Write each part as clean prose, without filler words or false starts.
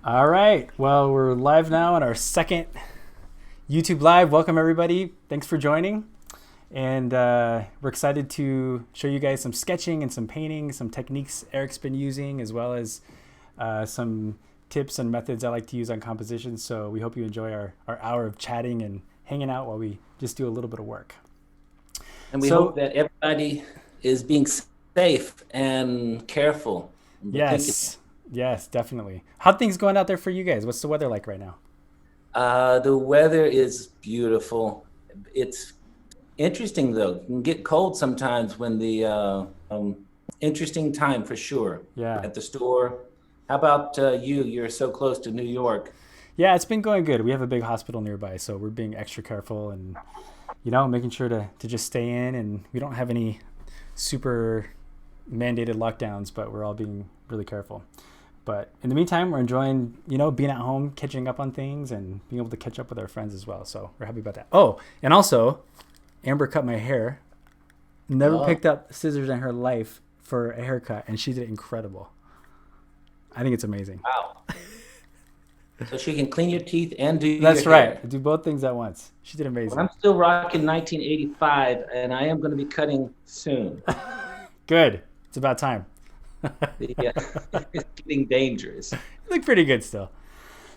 All right. Well, we're live now on our second YouTube Live. Welcome, everybody. Thanks for joining. And we're excited to show you guys some sketching and some painting, some techniques Eric's been using, as well as some tips and methods I like to use on composition. So we hope you enjoy our hour of chatting and hanging out while we just do a little bit of work. And we hope that everybody is being safe and careful. Yes. Yes, definitely. How things going out there for you guys? What's the weather like right now? The weather is beautiful. It's interesting though. It can get cold sometimes when the interesting time for sure. Yeah. At the store. How about you? You're so close to New York. Yeah, it's been going good. We have a big hospital nearby, so we're being extra careful and making sure to just stay in, and we don't have any super mandated lockdowns, but we're all being really careful. But in the meantime, we're enjoying, being at home, catching up on things, and being able to catch up with our friends as well. So we're happy about that. Oh, and also, Amber cut my hair. Never picked up scissors in her life for a haircut, and she did it incredible. I think it's amazing. Wow. So she can clean your teeth and do That's your right. hair. Do both things at once. She did amazing. Well, I'm still rocking 1985, and I am going to be cutting soon. Good. It's about time. Yeah, it's getting dangerous. You look pretty good still.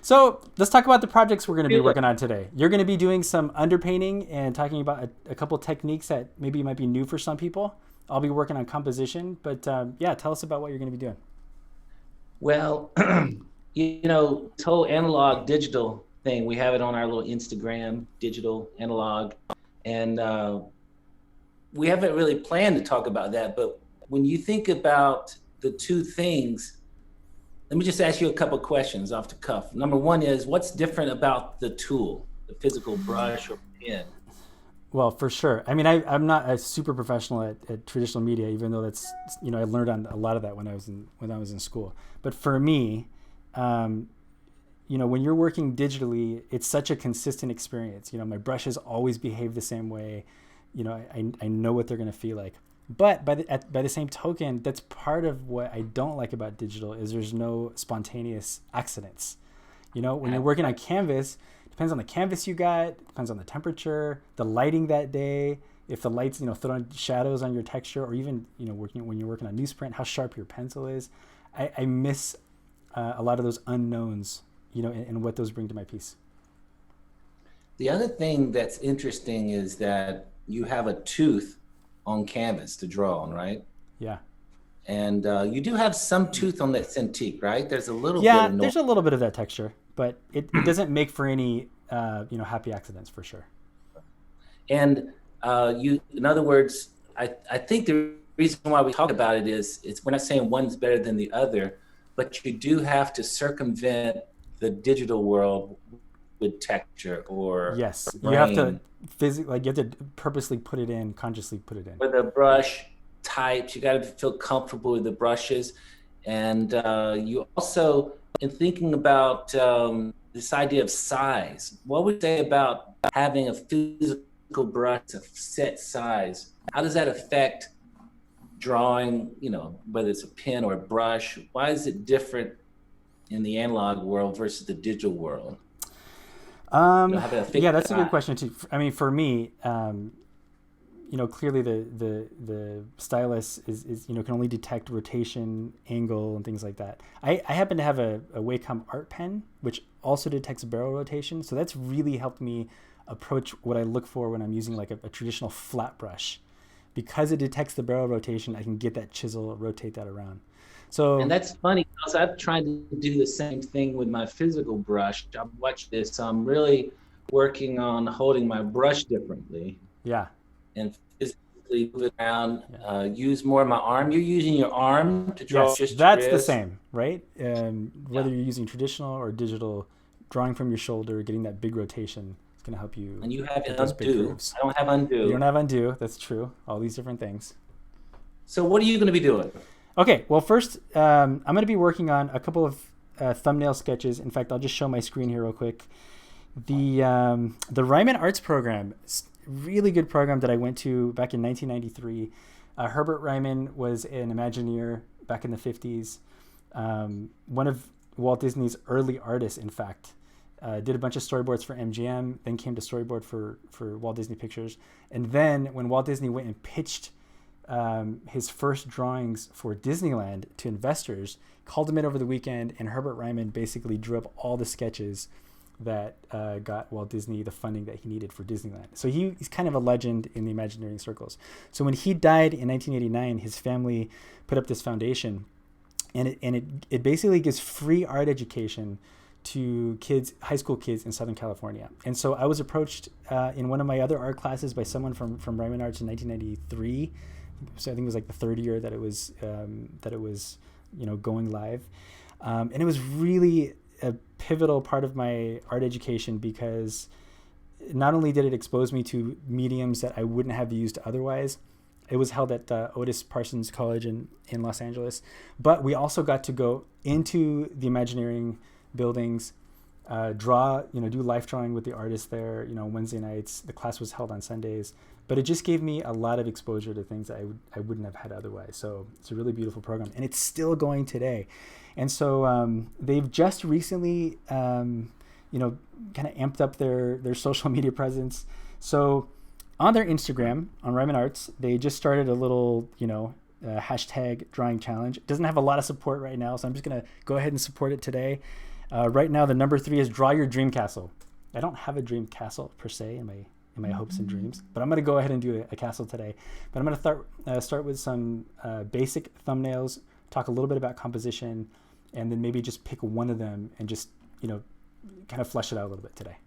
So let's talk about the projects we're going to be working on today. You're going to be doing some underpainting and talking about a couple techniques that maybe might be new for some people. I'll be working on composition, but tell us about what you're going to be doing. Well, this whole analog digital thing, we have it on our little Instagram, digital analog, and we haven't really planned to talk about that. But when you think about the two things, let me just ask you a couple questions off the cuff. Number one is, what's different about the tool, the physical brush or pen? Well, for sure. I mean, I'm not a super professional at traditional media, even though that's, I learned on a lot of that when I was in school. But for me, when you're working digitally, it's such a consistent experience. My brushes always behave the same way. I know what they're going to feel like. But by the same token, that's part of what I don't like about digital is there's no spontaneous accidents. When you're working on canvas, it depends on the canvas you got, depends on the temperature, the lighting that day, if the lights, throwing shadows on your texture, or even, when you're working on newsprint, how sharp your pencil is. I miss a lot of those unknowns, and what those bring to my piece. The other thing that's interesting is that you have a tooth on canvas to draw on, right? Yeah. And you do have some tooth on that Cintiq, right? There's a little bit Yeah, of there's a little bit of that texture, but it doesn't make for any happy accidents for sure. And in other words, I think the reason why we talk about it is we're not saying one's better than the other, but you do have to circumvent the digital world with texture or yes, brain. You have to physically, you have to purposely put it in, consciously put it in. With the brush types, you got to feel comfortable with the brushes, and you also, in thinking about this idea of size, what would you say about having a physical brush of set size? How does that affect drawing? Whether it's a pen or a brush, why is it different in the analog world versus the digital world? Yeah, that's a good question too. I mean, for me, clearly the stylus is can only detect rotation, angle, and things like that. I happen to have a Wacom art pen, which also detects barrel rotation. So that's really helped me approach what I look for when I'm using like a traditional flat brush. Because it detects the barrel rotation, I can get that chisel, rotate that around. So, and that's funny because I've tried to do the same thing with my physical brush. I've watched this. So I'm really working on holding my brush differently. Yeah. And physically move it around, use more of my arm. You're using your arm to draw. Yes, that's the same, right? Whether you're using traditional or digital, drawing from your shoulder, getting that big rotation is going to help you. And you have undo. I don't have undo. You don't have undo. That's true. All these different things. So what are you going to be doing? Okay, well, first, I'm going to be working on a couple of thumbnail sketches. In fact, I'll just show my screen here real quick. The Ryman Arts program, really good program that I went to back in 1993. Herbert Ryman was an Imagineer back in the 50s. One of Walt Disney's early artist, in fact. Did a bunch of storyboards for MGM, then came to storyboard for Walt Disney Pictures. And then when Walt Disney went and pitched his first drawings for Disneyland to investors, called him in over the weekend, and Herbert Ryman basically drew up all the sketches that got Walt Disney the funding that he needed for Disneyland. So he's kind of a legend in the Imagineering circles. So when he died in 1989, his family put up this foundation, and it basically gives free art education to kids, high school kids in Southern California. And so I was approached in one of my other art classes by someone from Ryman Arts in 1993. So I think it was like the third year that it was going live, and it was really a pivotal part of my art education, because not only did it expose me to mediums that I wouldn't have used otherwise. It was held at Otis Parsons College in Los Angeles, but we also got to go into the Imagineering buildings, draw, do life drawing with the artists there, Wednesday nights. The class was held on Sundays, but it just gave me a lot of exposure to things that I wouldn't have had otherwise. So it's a really beautiful program, and it's still going today. And so they've just recently, kind of amped up their social media presence. So on their Instagram, on Ryman Arts, they just started a little, hashtag drawing challenge. It doesn't have a lot of support right now, so I'm just going to go ahead and support it today. Right now, the number 3 is draw your dream castle. I don't have a dream castle per se in my hopes and dreams, but I'm going to go ahead and do a castle today. But I'm going to start with some basic thumbnails, talk a little bit about composition, and then maybe just pick one of them and just, kind of flesh it out a little bit today.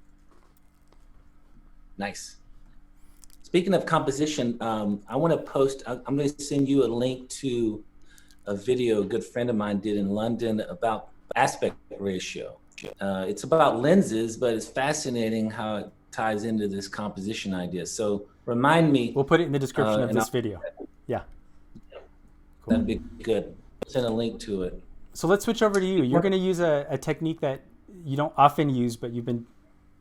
Nice. Speaking of composition, I want to post, I'm going to send you a link to a video a good friend of mine did in London about aspect ratio. It's about lenses, but it's fascinating how it ties into this composition idea. So remind me. We'll put it in the description of this video. Yeah. Cool. That'd be good. Send a link to it. So let's switch over to you. You're going to use a technique that you don't often use, but you've been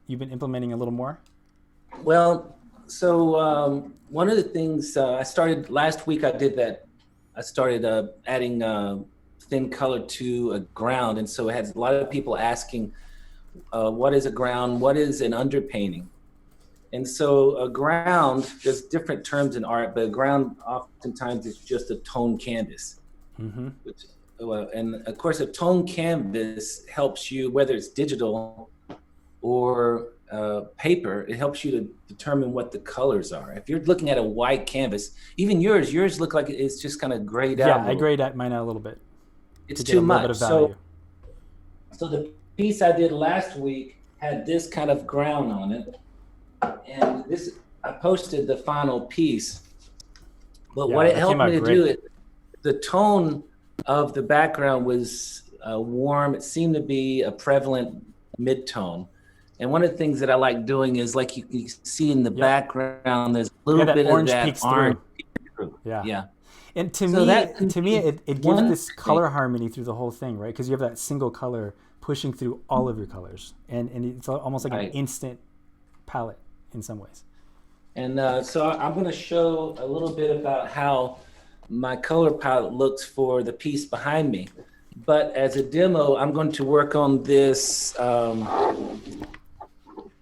implementing a little more. Well, so one of the things I started last week, I did that. I started adding thin color to a ground, and so it had a lot of people asking, what is a ground? What is an underpainting? And so a ground, there's different terms in art, but a ground oftentimes is just a tone canvas. Mm-hmm. And of course, a tone canvas helps you, whether it's digital or paper, it helps you to determine what the colors are. If you're looking at a white canvas, even yours look like it's just kind of grayed out. Yeah, I grayed out mine out a little bit. It's too much. So the piece I did last week had this kind of ground on it, and this I posted the final piece. But what it helped me to do, the tone of the background was warm. It seemed to be a prevalent mid-tone. And one of the things that I like doing is, like you can see in the background, there's a little bit of that orange. Yeah. And to me, it gives this color harmony through the whole thing, right? Because you have that single color pushing through all of your colors, and it's almost like an instant palette in some ways. And so I'm going to show a little bit about how my color palette looks for the piece behind me. But as a demo, I'm going to work on this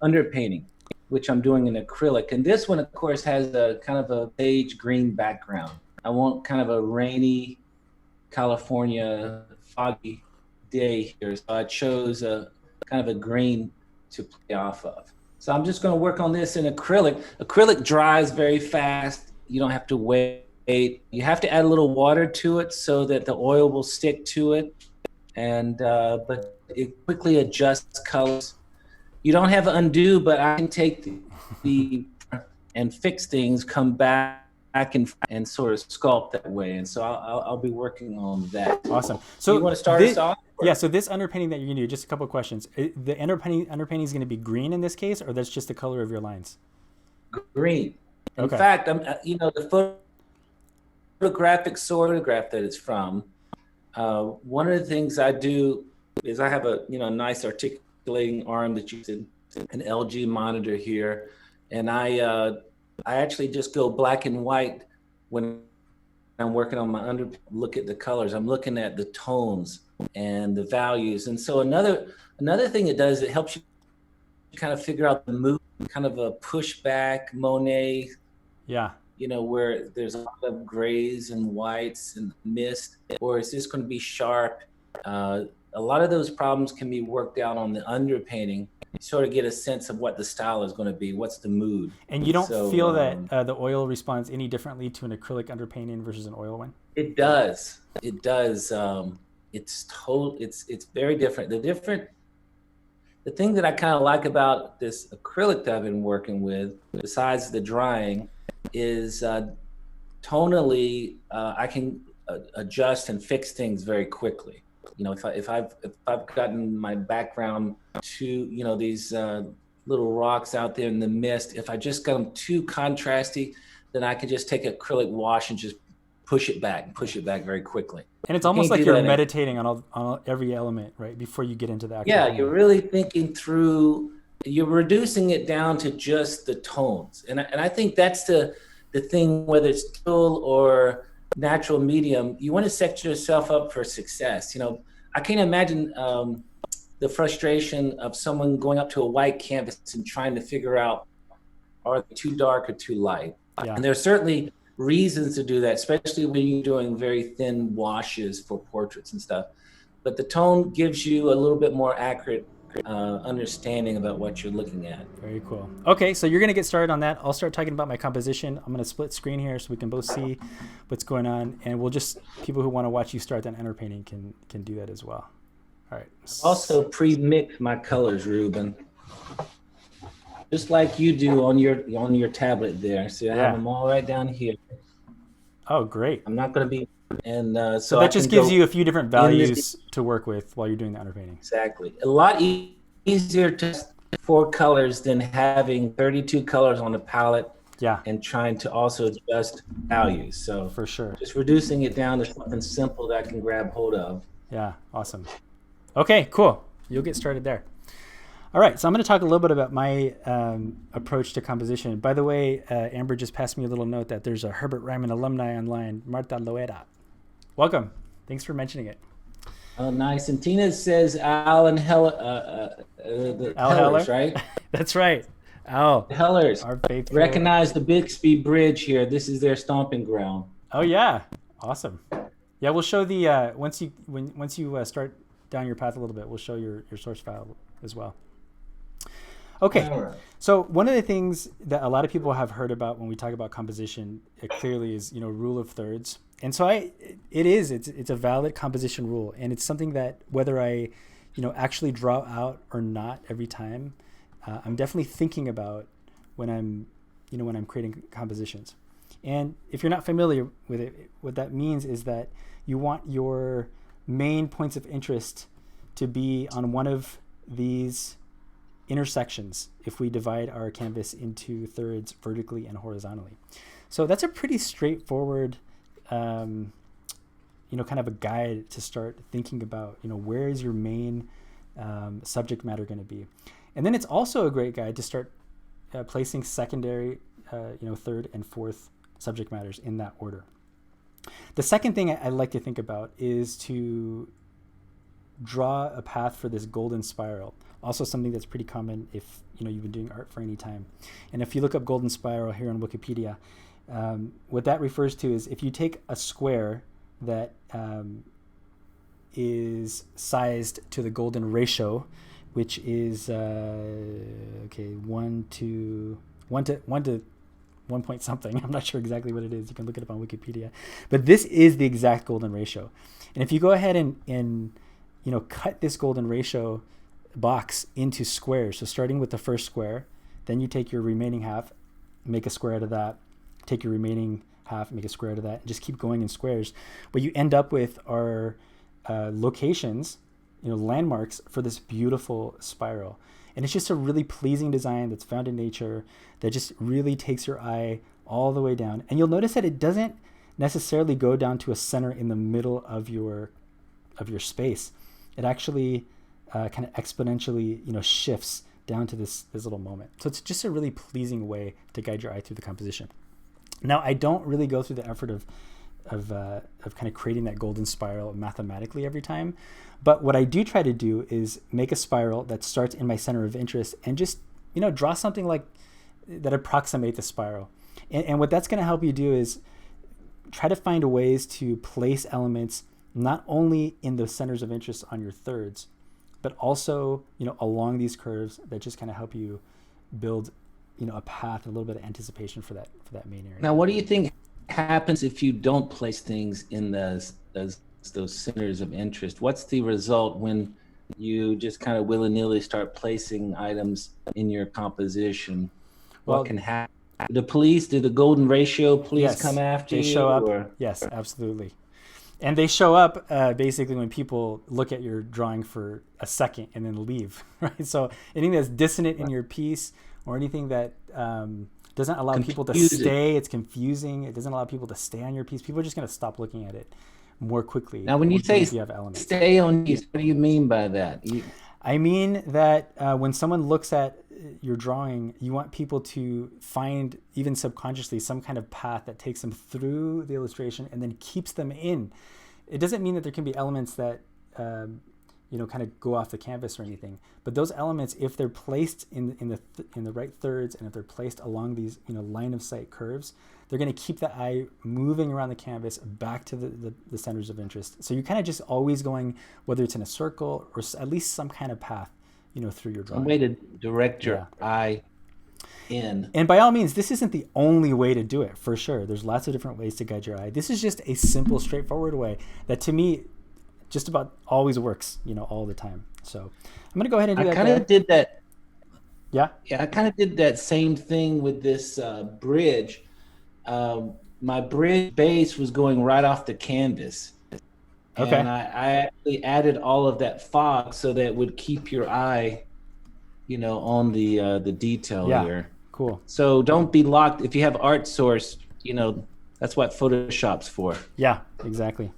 underpainting, which I'm doing in acrylic. And this one, of course, has a kind of a beige green background. I want kind of a rainy California foggy day here. So I chose a kind of a green to play off of. So I'm just going to work on this in acrylic. Acrylic dries very fast. You don't have to wait. You have to add a little water to it so that the oil will stick to it. And but it quickly adjusts colors. You don't have undo, but I can take the and fix things, come back and sort of sculpt that way. And so I'll be working on that. Awesome. So you want to start us off? Yeah. So this underpainting that you're gonna do, just a couple of questions. The underpainting is gonna be green in this case, or that's just the color of your lines? Green. In fact, the photographic photograph that it's from. One of the things I do is I have a nice articulating arm that you see, an LG monitor here, and I actually just go black and white when I'm working on my look at the colors. I'm looking at the tones and the values. And so another thing it does, it helps you kind of figure out the mood, kind of a pushback Monet, Yeah. where there's a lot of grays and whites and mist, or is this going to be sharp? A lot of those problems can be worked out on the underpainting. You sort of get a sense of what the style is going to be, what's the mood. And you don't feel that the oil responds any differently to an acrylic underpainting versus an oil one? It does. It does. It's very different. The thing that I kind of like about this acrylic that I've been working with, besides the drying, is tonally I can adjust and fix things very quickly. If I've gotten my background to these little rocks out there in the mist, if I just got them too contrasty, then I can just take acrylic wash and just push it back very quickly. And it's almost like you're meditating on every element, right, before you get into the actual painting. You're really thinking through. You're reducing it down to just the tones, and I think that's the thing. Whether it's tool or natural medium, you want to set yourself up for success. I can't imagine the frustration of someone going up to a white canvas and trying to figure out, are they too dark or too light? Yeah. And there's certainly reasons to do that, especially when you're doing very thin washes for portraits and stuff. But the tone gives you a little bit more accurate understanding about what you're looking at. Very cool. Okay, so you're going to get started on that. I'll start talking about my composition. I'm going to split screen here so we can both see what's going on, and people who want to watch you start that underpainting can do that as well. All right. Also pre-mix my colors, Ruben, just like you do on your tablet there. See, I have them all right down here. Oh, great. I'm not going to be, and so that just gives you a few different values to work with while you're doing the underpainting. Exactly. A lot easier to 4 colors than having 32 colors on the palette. Yeah. And trying to also adjust values. So for sure, just reducing it down to something simple that I can grab hold of. Yeah. Awesome. Okay, cool. You'll get started there. All right, so I'm going to talk a little bit about my approach to composition. By the way, Amber just passed me a little note that there's a Herbert Ryman alumni online, Marta Loera. Welcome. Thanks for mentioning it. Oh, nice. And Tina says Al and Hellers, right? That's right. Al. Hellers. Our faithful. Recognize the Bixby Bridge here. This is their stomping ground. Oh, yeah. Awesome. Yeah, we'll show the, once you start down your path a little bit, we'll show your source file as well. Okay, so one of the things that a lot of people have heard about when we talk about composition, it clearly is, rule of thirds. And so it's a valid composition rule, and it's something that whether I, actually draw out or not every time, I'm definitely thinking about when I'm creating compositions. And if you're not familiar with it, what that means is that you want your main points of interest to be on one of these intersections if we divide our canvas into thirds vertically and horizontally. So that's a pretty straightforward, kind of a guide to start thinking about, where is your main subject matter going to be. And then it's also a great guide to start placing secondary, third and fourth subject matters in that order. The second thing I like to think about is to draw a path for this golden spiral. Also something that's pretty common if you've been doing art for any time. And if you look up golden spiral here on Wikipedia, what that refers to is if you take a square that is sized to the golden ratio, which is 1 to 1 point something. I'm not sure exactly what it is. You can look it up on Wikipedia. But this is the exact golden ratio. And if you go ahead and cut this golden ratio box into squares, so starting with the first square, then you take your remaining half, make a square out of that, take your remaining half, make a square out of that, and just keep going in squares. What you end up with are locations, landmarks for this beautiful spiral. And it's just a really pleasing design that's found in nature that just really takes your eye all the way down. And you'll notice that it doesn't necessarily go down to a center in the middle of your space. It actually kind of exponentially, shifts down to this little moment. So it's just a really pleasing way to guide your eye through the composition. Now, I don't really go through the effort of of kind of creating that golden spiral mathematically every time. But what I do try to do is make a spiral that starts in my center of interest and just, draw something like that approximate the spiral. And what that's going to help you do is try to find ways to place elements not only in the centers of interest on your thirds, but also, along these curves that just kind of help you build, a path, a little bit of anticipation for that main area. Now, what do you think happens if you don't place things in those centers of interest? What's the result when you just kind of willy-nilly start placing items in your composition? What can happen? Do the golden ratio police come after you? They show up. Yes, absolutely. And they show up basically when people look at your drawing for a second and then leave, right? So anything that's dissonant in your piece or anything that doesn't allow people to stay, it's confusing. It doesn't allow people to stay on your piece. People are just going to stop looking at it more quickly. Now, when you say stay on piece, what do you mean by that? I mean that when someone looks at your drawing, you want people to find, even subconsciously, some kind of path that takes them through the illustration and then keeps them in. It doesn't mean that there can be elements that kind of go off the canvas or anything, but those elements, if they're placed in the right thirds and if they're placed along these line of sight curves, they're going to keep the eye moving around the canvas back to the centers of interest. So you're kind of just always going, whether it's in a circle or at least some kind of path, through your drawing. Some way to direct your eye in. And by all means, this isn't the only way to do it, for sure. There's lots of different ways to guide your eye. This is just a simple, straightforward way that, to me, just about always works, all the time. So I'm going to go ahead and do that. I kind of did that. Yeah? Yeah, I kind of did that same thing with this bridge. My bridge base was going right off the canvas. Okay. And I actually added all of that fog so that it would keep your eye, on the detail here. Cool. So don't be locked. If you have art source, that's what Photoshop's for. Yeah, exactly.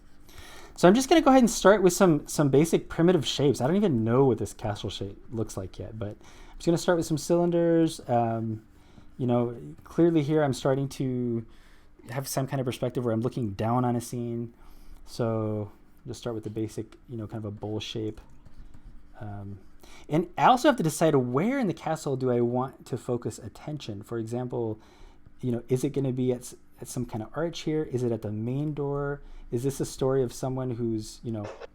So I'm just going to go ahead and start with some basic primitive shapes. I don't even know what this castle shape looks like yet, but I'm just going to start with some cylinders. Clearly here I'm starting to have some kind of perspective where I'm looking down on a scene. So just start with the basic, kind of a bowl shape. And I also have to decide where in the castle do I want to focus attention. For example, is it going to be at some kind of arch here? Is it at the main door? Is this a story of someone who's,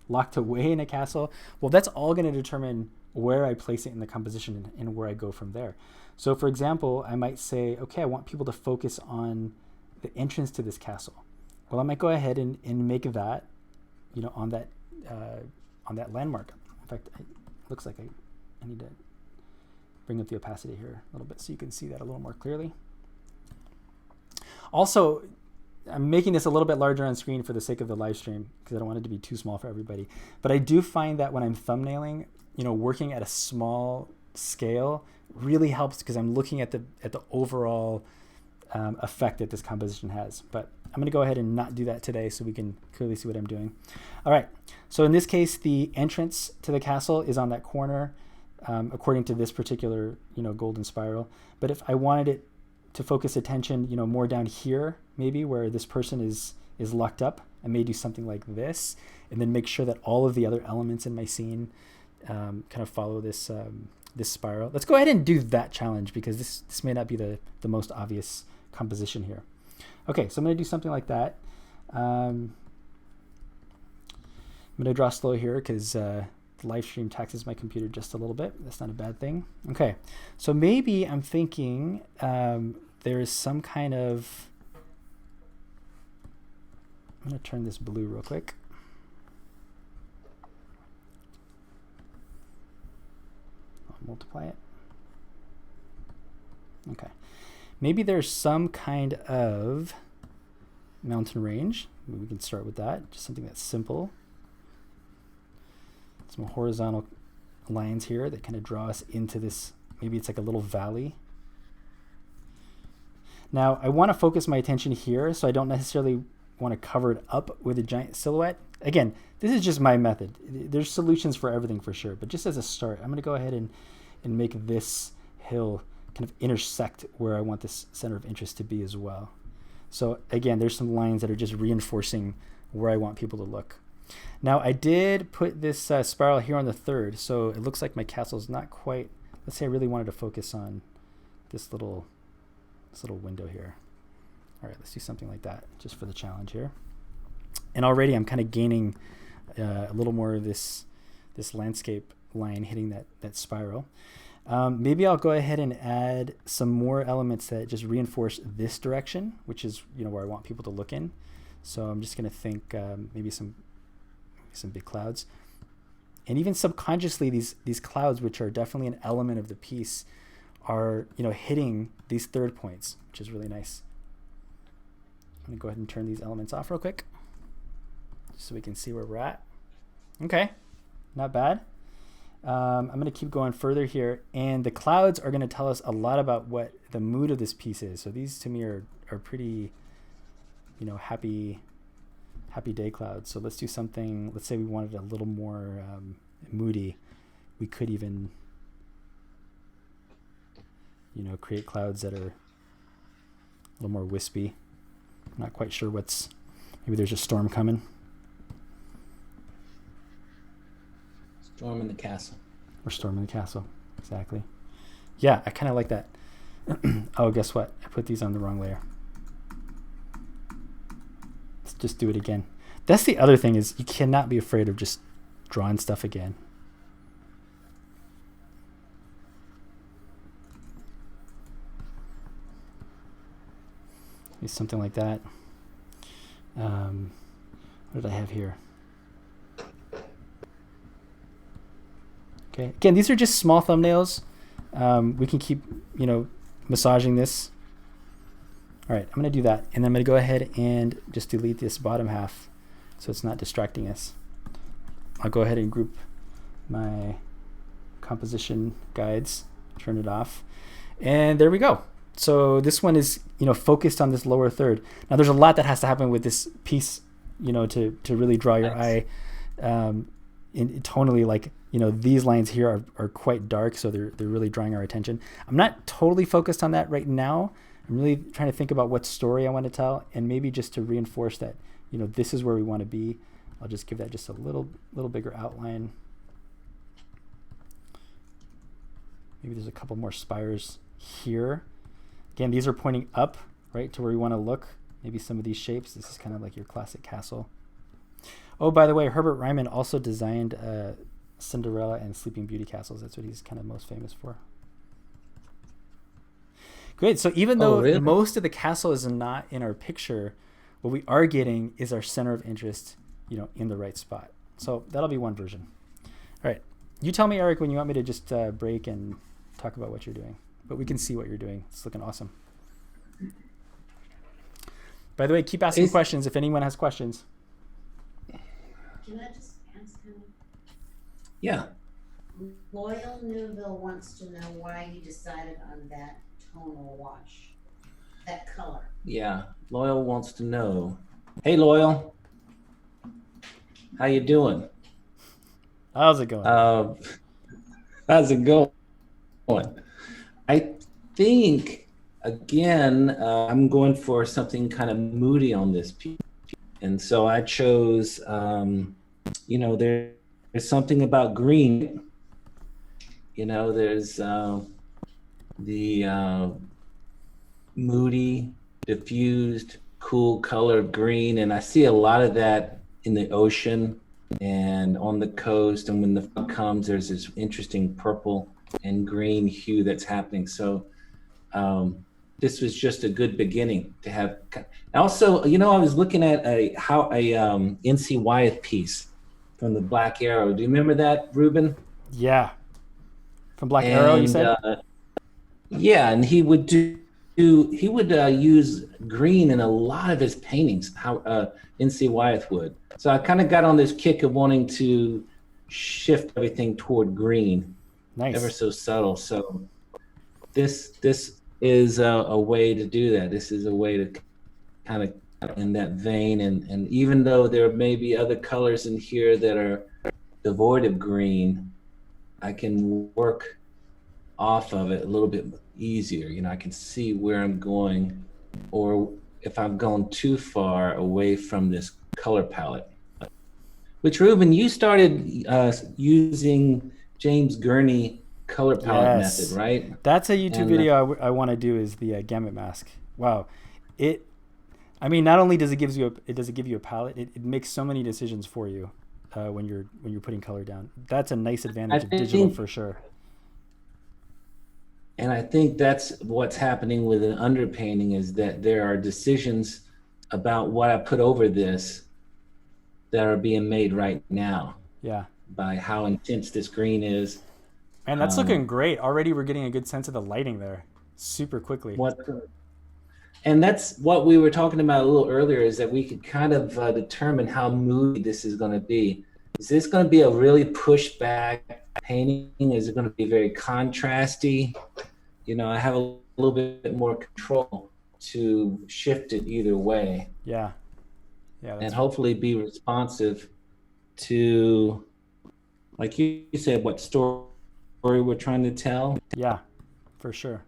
locked away in a castle? Well, that's all going to determine where I place it in the composition and where I go from there. So for example, I might say, okay, I want people to focus on the entrance to this castle. Well, I might go ahead and make that, on that landmark. In fact, it looks like I need to bring up the opacity here a little bit so you can see that a little more clearly. Also, I'm making this a little bit larger on screen for the sake of the live stream because I don't want it to be too small for everybody. But I do find that when I'm thumbnailing, working at a small scale really helps because I'm looking at the overall effect that this composition has. But I'm going to go ahead and not do that today so we can clearly see what I'm doing. All right. So in this case, the entrance to the castle is on that corner, according to this particular, golden spiral. But if I wanted it to focus attention, more down here, maybe where this person is locked up, I may do something like this, and then make sure that all of the other elements in my scene kind of follow this this spiral. Let's go ahead and do that challenge because this may not be the most obvious composition here. Okay, so I'm going to do something like that. I'm going to draw slow here because the live stream taxes my computer just a little bit. That's not a bad thing. Okay, so maybe I'm thinking there is some kind of... I'm going to turn this blue real quick. I'll multiply it. Okay. Maybe there's some kind of mountain range. Maybe we can start with that. Just something that's simple. Some horizontal lines here that kind of draw us into this. Maybe it's like a little valley. Now, I want to focus my attention here, so I don't necessarily want to cover it up with a giant silhouette. Again, this is just my method. There's solutions for everything for sure, but just as a start, I'm going to go ahead and make this hill kind of intersect where I want this center of interest to be as well. So again, there's some lines that are just reinforcing where I want people to look. Now I did put this spiral here on the third, so it looks like my castle is not quite, let's say I really wanted to focus on this little window here. All right, let's do something like that just for the challenge here. And already I'm kind of gaining a little more of this landscape line hitting that spiral. Maybe I'll go ahead and add some more elements that just reinforce this direction, which is where I want people to look in. So I'm just going to think maybe some big clouds, and even subconsciously these clouds, which are definitely an element of the piece, are hitting these third points, which is really nice. I'm going to go ahead and turn these elements off real quick, just so we can see where we're at. Okay, not bad. I'm going to keep going further here, and the clouds are going to tell us a lot about what the mood of this piece is. So these to me are pretty, happy day clouds. So let's do something. Let's say we wanted a little more moody. We could even, create clouds that are a little more wispy. I'm not quite sure maybe there's a storm coming. Storm in the castle. Or storm in the castle, exactly. Yeah, I kind of like that. Oh, guess what? I put these on the wrong layer. Let's just do it again. That's the other thing, is you cannot be afraid of just drawing stuff again. Maybe something like that. What did I have here? Okay. Again, these are just small thumbnails. We can keep, massaging this. All right, I'm going to do that. And then I'm going to go ahead and just delete this bottom half so it's not distracting us. I'll go ahead and group my composition guides, turn it off. And there we go. So this one is, focused on this lower third. Now there's a lot that has to happen with this piece, to really draw your eye tonally. Like, these lines here are quite dark, so they're really drawing our attention. I'm not totally focused on that right now. I'm really trying to think about what story I want to tell, and maybe just to reinforce that, this is where we want to be. I'll just give that just a little bigger outline. Maybe there's a couple more spires here. Again, these are pointing up, right, to where we want to look. Maybe some of these shapes. This is kind of like your classic castle. Oh, by the way, Herbert Ryman also designed Cinderella and Sleeping Beauty castles. That's what he's kind of most famous for. Great. So even though really? Most of the castle is not in our picture, what we are getting is our center of interest, in the right spot. So that'll be one version. All right. You tell me, Eric, when you want me to just break and talk about what you're doing. But we can see what you're doing. It's looking awesome. By the way, keep asking questions if anyone has questions. Can I just ask him? Yeah. Loyal Newville wants to know why you decided on that tonal wash, that color. Yeah. Loyal wants to know. Hey, Loyal. How you doing? How's it going? How's it going? I think, again, I'm going for something kind of moody on this piece. And so I chose, there's something about green. There's the moody, diffused, cool colored green. And I see a lot of that in the ocean and on the coast. And when the fog comes, there's this interesting purple and green hue that's happening. So this was just a good beginning to have. Also, I was looking at a N.C. Wyeth piece from the Black Arrow. Do you remember that, Ruben? Yeah. From Black Arrow, you said? Yeah, and he would use green in a lot of his paintings, how N.C. Wyeth would. So I kind of got on this kick of wanting to shift everything toward green. Nice. Ever so subtle. So this is a way to do that. This is a way to kind of in that vein. And even though there may be other colors in here that are devoid of green, I can work off of it a little bit easier. I can see where I'm going, or if I've gone too far away from this color palette. Which, Ruben, you started using James Gurney color palette method, Yes, right? that's a YouTube And video I want to do, is the gamut mask. Wow, it. I mean, not only does it give you a palette, it makes so many decisions for you when you're putting color down. That's a nice I advantage of digital think, for sure. and I think that's what's happening with an underpainting, is that there are decisions about what I put over this that are being made right now Yeah, by how intense this green is. and that's looking Um, great already. We're getting a good sense of the lighting there, super quickly. what And that's what we were talking about a little earlier, is that we could kind of determine how moody this is going to be. Is this going to be a really pushed back painting? Is it going to be very contrasty? I have a little bit more control to shift it either way, Yeah, yeah, and that's hopefully be responsive to, like you said, what story we're trying to tell. yeah, for sure.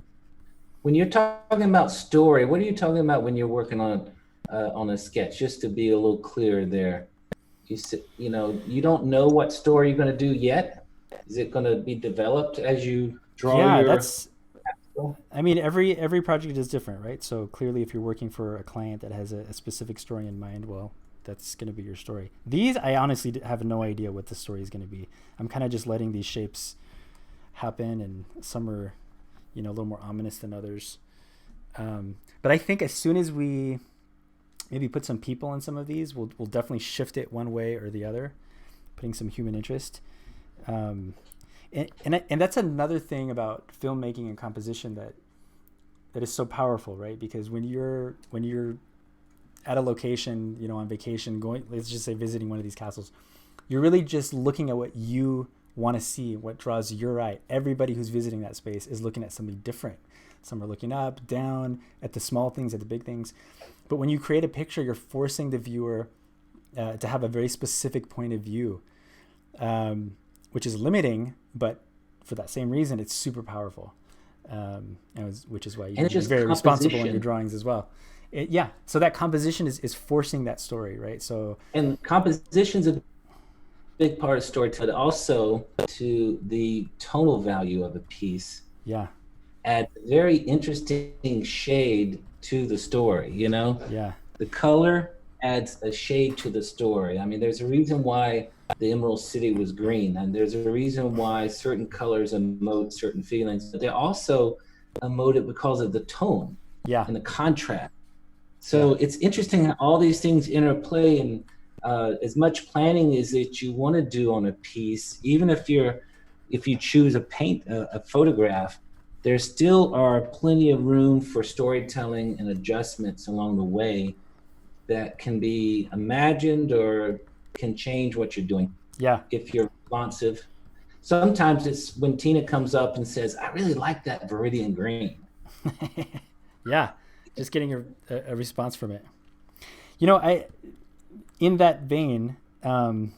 When you're talking about story, what are you talking about when you're working on a sketch? Just to be a little clearer there, you don't know what story you're going to do yet. Is it going to be developed as you draw Yeah, your? that's. I mean, every project is different, right? So clearly, if you're working for a client that has a specific story in mind, well, that's going to be your story. These, I honestly have no idea what the story is going to be. I'm kind of just letting these shapes happen, and some are, a little more ominous than others. But I think as soon as we maybe put some people in some of these, we'll definitely shift it one way or the other, putting some human interest. Um, and that's another thing about filmmaking and composition that is so powerful, right? Because when you're at a location, on vacation, let's just say visiting one of these castles, you're really just looking at what you want to see, what draws your eye. Everybody who's visiting that space is looking at something different. Some are looking up, down, at the small things, at the big things. But when you create a picture, you're forcing the viewer to have a very specific point of view, which is limiting, but for that same reason, it's super powerful. Which is why you And it's can be just very responsible in your composition. drawings as well. Yeah, so that composition is forcing that story, right? So And composition's a big part of storytelling. Also, to the tonal value of a piece, yeah, adds a very interesting shade to the story. yeah, The color adds a shade to the story. I mean, there's a reason why the Emerald City was green, and there's a reason why certain colors emote certain feelings, but they also emote it because of the tone yeah, and the contrast. yeah, So it's interesting how all these things interplay, and as much planning as that you want to do on a piece, even if you choose a photograph, there still are plenty of room for storytelling and adjustments along the way that can be imagined or can change what you're doing yeah. if you're responsive. Sometimes it's when Tina comes up and says, "I really like that Viridian green." Yeah, just getting a response from it. I in that vein, I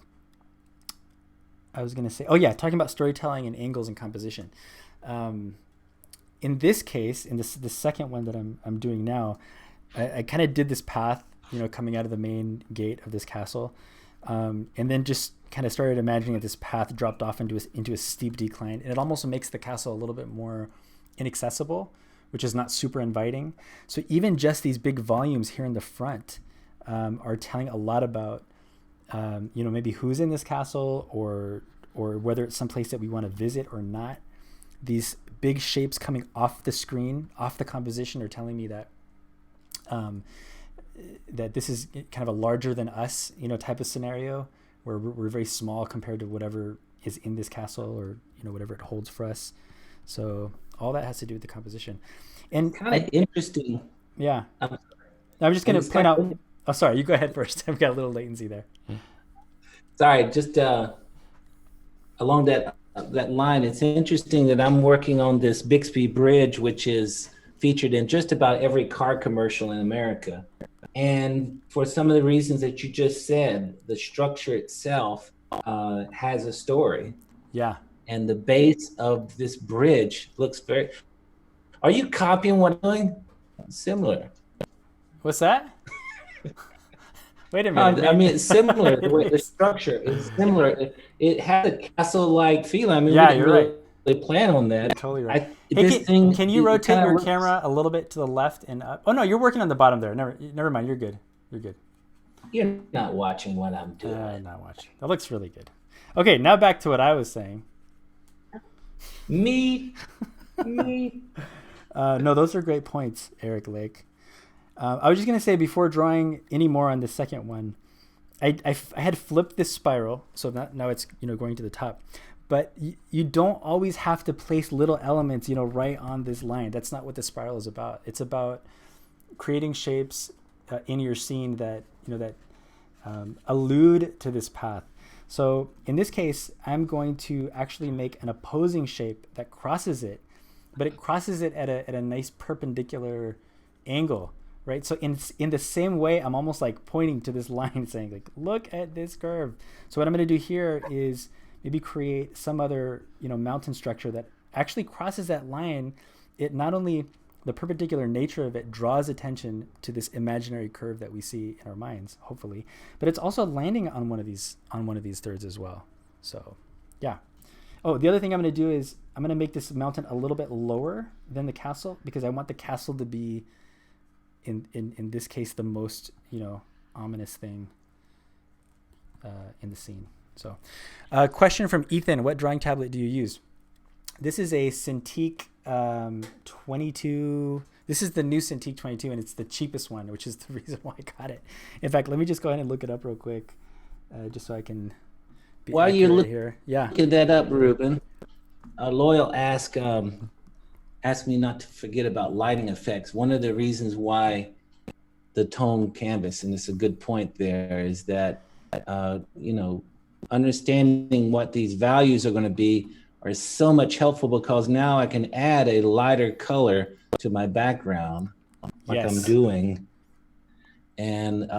was gonna say, oh yeah, talking about storytelling and angles and composition. In this case, in the second one that I'm doing now, I kind of did this path, coming out of the main gate of this castle, and then just kind of started imagining that this path dropped off into a steep decline, and it almost makes the castle a little bit more inaccessible, which is not super inviting. So even just these big volumes here in the front are telling a lot about, maybe who's in this castle, or whether it's someplace that we want to visit or not. These big shapes coming off the screen, off the composition, are telling me that that this is kind of a larger than us, type of scenario, where we're very small compared to whatever is in this castle, or whatever it holds for us. So all that has to do with the composition. And Kind of interesting. yeah, Um, I'm just and going to it's point like, out. Oh, sorry, you go ahead first. I've got a little latency there. sorry, just along that line, it's interesting that I'm working on this Bixby Bridge, which is featured in just about every car commercial in America. And for some of the reasons that you just said, the structure itself has a story. Yeah. And the base of this bridge looks very. Are you copying what I'm doing? Similar. What's that? Wait a minute. I mean, it's similar. The way the structure is similar. It has a castle-like feel. I mean, Yeah, we didn't you're right. really plan on that. You're totally right. This thing, can you it rotate kinda your looks- camera a little bit to the left and up? Oh no, you're working on the bottom there. Never mind. You're good. You're good. You're not watching what I'm doing. Not watching. That looks really good. Okay, now back to what I was saying. Me. No, those are great points, Eric Lake. I was just gonna say before drawing any more on the second one, I had flipped this spiral, so now it's going to the top. But you don't always have to place little elements right on this line. That's not what the spiral is about. It's about creating shapes in your scene that allude to this path. So in this case, I'm going to actually make an opposing shape that crosses it, but it crosses it at a nice perpendicular angle, right? So in the same way, I'm almost like pointing to this line saying like, look at this curve. So what I'm going to do here is maybe create some other, mountain structure that actually crosses that line. It not only, the perpendicular nature of it draws attention to this imaginary curve that we see in our minds, hopefully, but it's also landing on one of these thirds as well. So yeah. Oh, the other thing I'm going to do is I'm going to make this mountain a little bit lower than the castle because I want the castle to be in this case the most ominous thing in the scene. So question from Ethan: what drawing tablet do you use? This is a Cintiq 22. This is the new Cintiq 22, and it's the cheapest one, which is the reason why I got it. In fact, let me just go ahead and look it up real quick, just so I can be While you're here. Yeah. looking that up, Ruben, Loyal asked me not to forget about lighting effects. One of the reasons why the tone canvas, and it's a good point there, is that understanding what these values are going to be are so much helpful because now I can add a lighter color to my background like I'm doing. And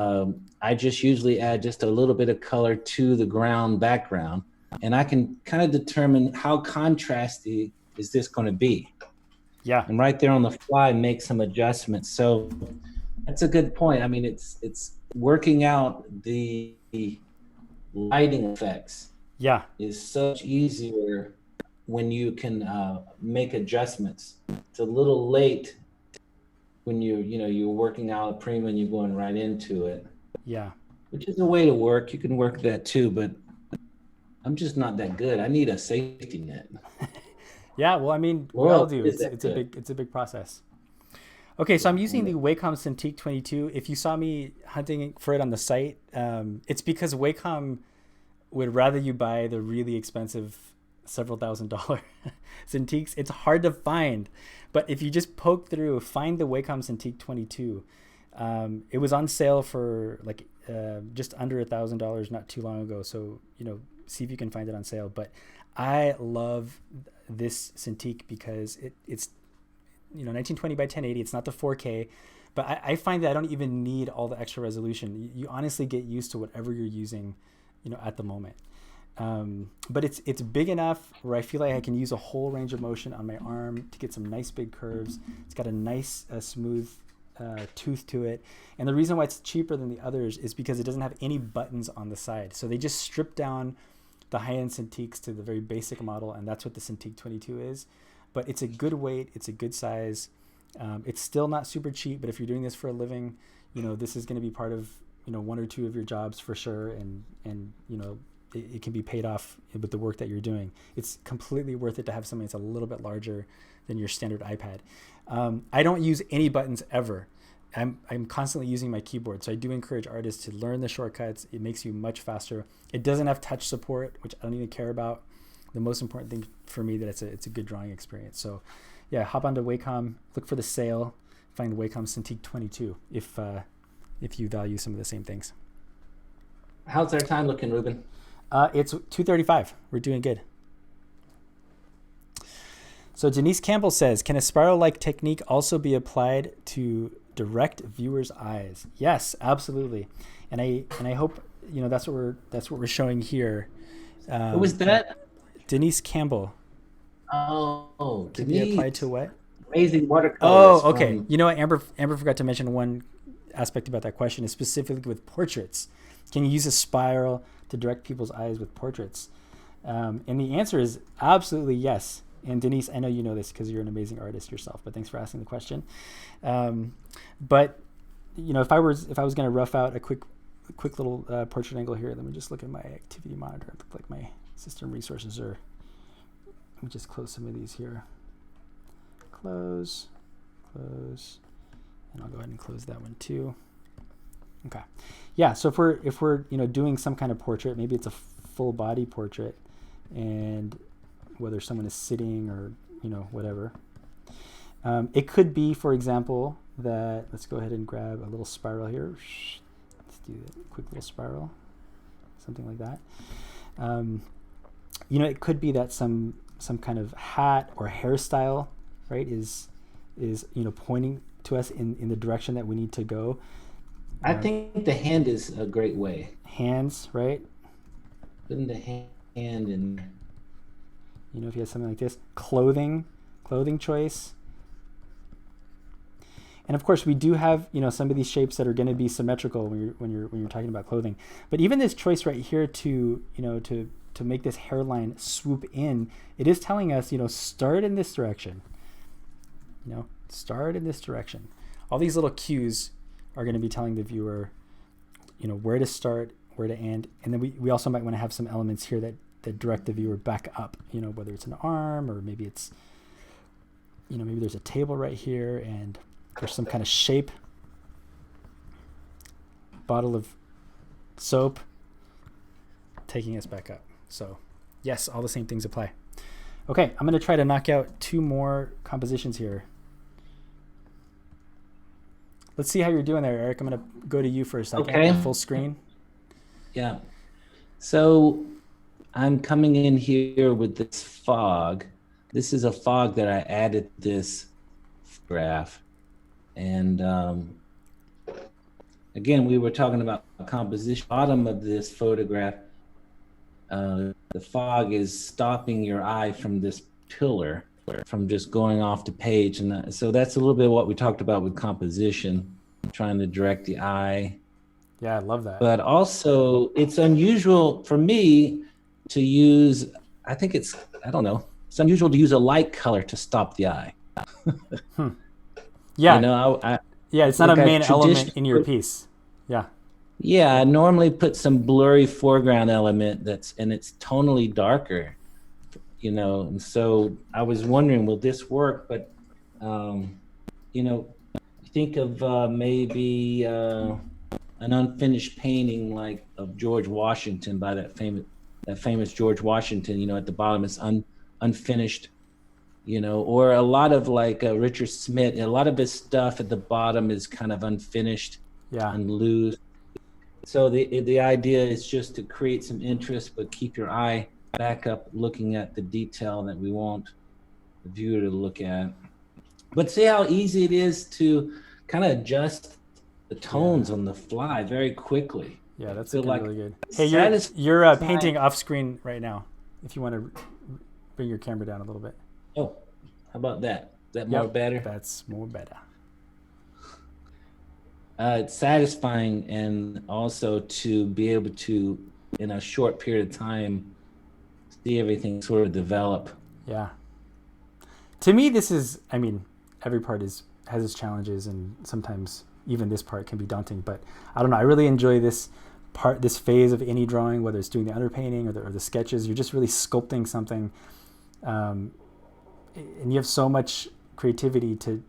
I just usually add just a little bit of color to the ground background. And I can kind of determine how contrasty is this going to be. Yeah. And right there on the fly, make some adjustments. So that's a good point. I mean, it's working out the lighting effects. Yeah. Is so much easier when you can make adjustments. It's a little late when you're working out a prima and you're going right into it. Yeah. Which is a way to work. You can work that too, but I'm just not that good. I need a safety net. Yeah, well, I mean, we all do. It's a big process. Okay, so I'm using the Wacom Cintiq 22. If you saw me hunting for it on the site, it's because Wacom would rather you buy the really expensive several $1,000 Cintiqs. It's hard to find, but if you just poke through, find the Wacom Cintiq 22. It was on sale for like just under $1,000 not too long ago. So see if you can find it on sale. But I love this Cintiq because it's 1920 by 1080. It's not the 4K, but I find that I don't even need all the extra resolution. You honestly get used to whatever you're using, at the moment. But it's big enough where I feel like I can use a whole range of motion on my arm to get some nice big curves. It's got a nice smooth tooth to it. And the reason why it's cheaper than the others is because it doesn't have any buttons on the side. So they just strip down the high-end Cintiqs to the very basic model, and that's what the Cintiq 22 is. But it's a good weight, it's a good size. It's still not super cheap, but if you're doing this for a living, this is going to be part of one or two of your jobs for sure, and it can be paid off with the work that you're doing. It's completely worth it to have something that's a little bit larger than your standard iPad. I don't use any buttons ever. I'm constantly using my keyboard, so I do encourage artists to learn the shortcuts. It makes you much faster. It doesn't have touch support, which I don't even care about. The most important thing for me that it's a good drawing experience. So yeah, hop onto Wacom, look for the sale, find Wacom Cintiq 22 if you value some of the same things. How's our time looking, Ruben? It's 2:35. We're doing good. So Denise Campbell says, can a spiral-like technique also be applied to direct viewers' eyes? Yes, absolutely. And I hope that's what we're showing here. Who was that? Denise Campbell. Oh, Can be applied to what? Amazing watercolors. Oh, okay. You know what? Amber forgot to mention one aspect about that question is specifically with portraits. Can you use a spiral to direct people's eyes with portraits? And the answer is absolutely yes. And Denise, I know you know this because you're an amazing artist yourself, but thanks for asking the question. But you know, if I was going to rough out a quick little portrait angle here, let me just look at my activity monitor. It looked like my system resources are. Let me just close some of these here. Close, and I'll go ahead and close that one too. Okay, yeah. So if we're you know doing some kind of portrait, maybe it's a full body portrait, and whether someone is sitting or you know whatever, it could be, for example, that let's go ahead and grab a little spiral here. Let's do a quick little spiral, something like that. You know, it could be that some kind of hat or hairstyle, right, is you know pointing to us in the direction that we need to go. I think the hand is a great way. Hands, right? Putting the hand in. You know, if you have something like this, clothing choice. And of course, we do have you know some of these shapes that are going to be symmetrical when you're talking about clothing. But even this choice right here to you know to make this hairline swoop in, it is telling us you know start in this direction. You know, start in this direction. All these little cues are going to be telling the viewer, you know, where to start, where to end, and then we also might want to have some elements here that direct the viewer back up. You know, whether it's an arm or maybe it's, you know, maybe there's a table right here and there's some kind of shape, bottle of soap, taking us back up. So, yes, all the same things apply. Okay, I'm going to try to knock out 2 more compositions here. Let's see how you're doing there, Eric. I'm going to go to you for a second. Okay. Full screen. Yeah. So I'm coming in here with this fog. This is a fog that I added this graph. And again, we were talking about composition. Bottom of this photograph, the fog is stopping your eye from this pillar, from just going off the page. And so that's a little bit of what we talked about with composition, trying to direct the eye. Yeah, I love that. But also, it's unusual for me to use, I think it's unusual to use a light color to stop the eye. Yeah. You know, yeah, it's not a main element in your piece. Yeah. Yeah, I normally put some blurry foreground element and it's tonally darker, you know, and so I was wondering, will this work? But, you know, think of maybe an unfinished painting like of George Washington by that famous George Washington, you know, at the bottom it's unfinished, you know, or a lot of like Richard Smith, a lot of his stuff at the bottom is kind of unfinished and loose. So the idea is just to create some interest, but keep your eye back up looking at the detail that we want the viewer to look at. But see how easy it is to kind of adjust the tones on the fly very quickly. Yeah, that's like really good. Hey, you're painting off screen right now. If you want to bring your camera down a little bit. Oh, how about that? Is that more better? That's more better. It's satisfying, and also to be able to, in a short period of time, see everything sort of develop. Yeah. To me, this is, I mean, every part has its challenges, and sometimes even this part can be daunting, but I don't know. I really enjoy this phase of any drawing, whether it's doing the underpainting or the sketches. You're just really sculpting something, and you have so much creativity to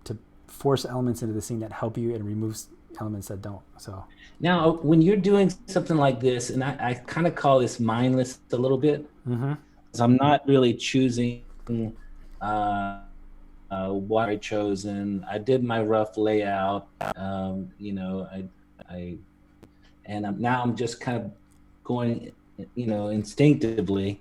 force elements into the scene that help you and removes elements that don't. So now when you're doing something like this, and I kind of call this mindless a little bit, because I'm not really choosing what I chosen. I did my rough layout, you know, now I'm just kind of going, you know, instinctively.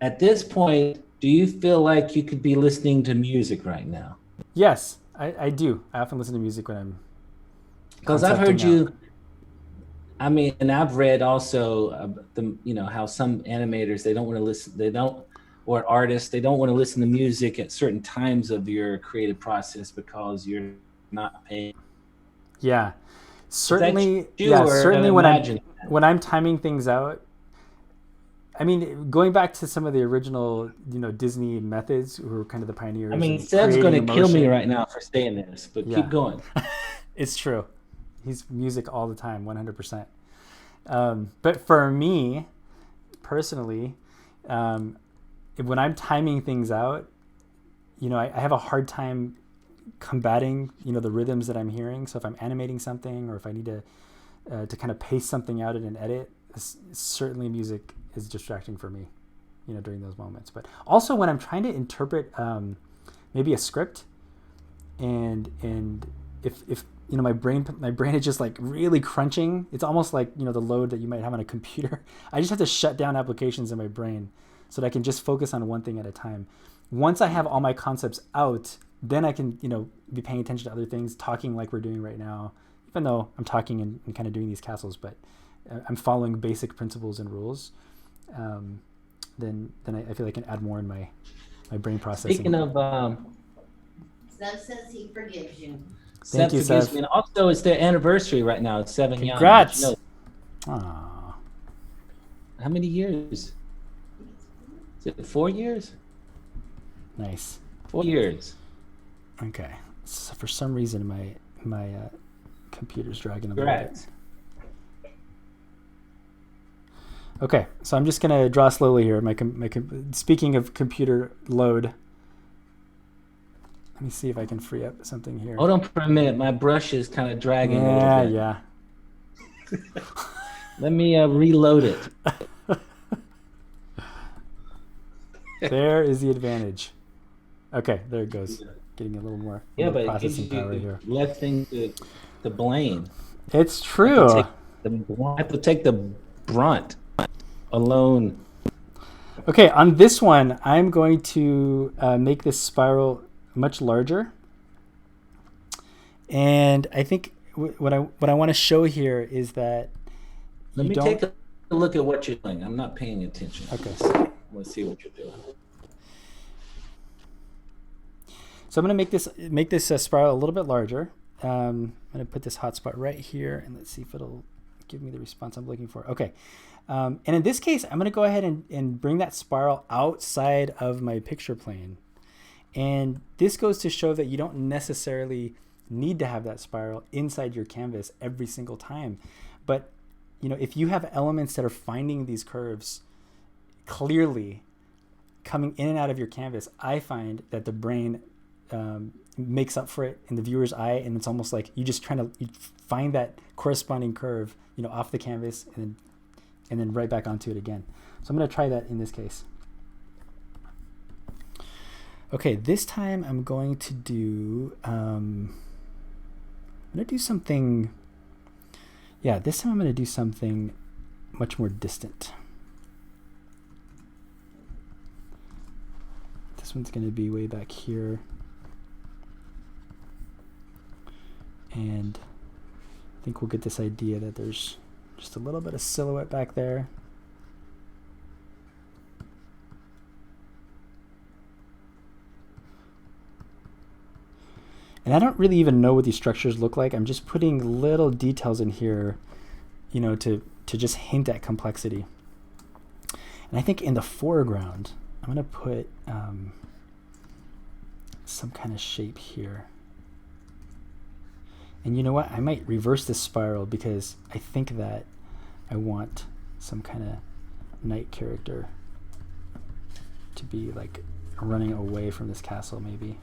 At this point, do you feel like you could be listening to music right now? Yes, I do. I often listen to music when I'm, because I've heard you, I mean, and I've read also you know, how some animators, they don't want to listen, or artists, they don't want to listen to music at certain times of your creative process because you're not paying. Yeah. Certainly, you yeah, or certainly imagine? when I'm timing things out, I mean, going back to some of the original, Disney methods, who were kind of the pioneers I mean, in Seb's creating going to kill me emotion. right now for saying this, but Yeah. keep going. It's true. He's music all the time, 100%. But for me, personally, when I'm timing things out, I have a hard time combating, the rhythms that I'm hearing. So if I'm animating something, or if I need to kind of pace something out in an edit, certainly music is distracting for me, during those moments. But also when I'm trying to interpret maybe a script, and if my brain is just like really crunching, it's almost like the load that you might have on a computer. I just have to shut down applications in my brain so that I can just focus on one thing at a time. Once I have all my concepts out, then I can be paying attention to other things, talking like we're doing right now, even though I'm talking and kind of doing these castles, but I'm following basic principles and rules. Then I feel like I can add more in my brain processing. Speaking of, Seb says he forgives you. Thank you, forgives Seth. me. And also, it's their anniversary right now. It's 7 young. Congrats. You know, Aww. how many years? Is it 4 years? Nice. 4 years. Okay. So for some reason, my computer's dragging a little bit. Correct. Okay, so I'm just gonna draw slowly here. Speaking of computer load, let me see if I can free up something here. Hold on for a minute. My brush is kind of dragging a little bit. Yeah. Let me reload it. There is the advantage. Okay, there it goes. Getting a little more Yeah, but it gives processing power you here. less things to blame. It's true. I have to take the brunt alone. Okay, on this one, I'm going to make this spiral much larger. And I think what I want to show here is that Let me take a look at what you're doing. I'm not paying attention. Okay. Let's see what you're doing. So I'm going to make this spiral a little bit larger. I'm going to put this hotspot right here, and let's see if it'll give me the response I'm looking for. Okay. And in this case, I'm going to go ahead and bring that spiral outside of my picture plane. And this goes to show that you don't necessarily need to have that spiral inside your canvas every single time. But, if you have elements that are finding these curves clearly coming in and out of your canvas, I find that the brain makes up for it in the viewer's eye, and it's almost like you find that corresponding curve, off the canvas, and then right back onto it again. So I'm going to try that in this case. Okay, this time I'm going to do something. Yeah, this time I'm going to do something much more distant. This one's going to be way back here. And I think we'll get this idea that there's just a little bit of silhouette back there. And I don't really even know what these structures look like. I'm just putting little details in here, to just hint at complexity. And I think in the foreground, I'm going to put some kind of shape here. And you know what? I might reverse this spiral because I think that I want some kind of knight character to be like running away from this castle, maybe.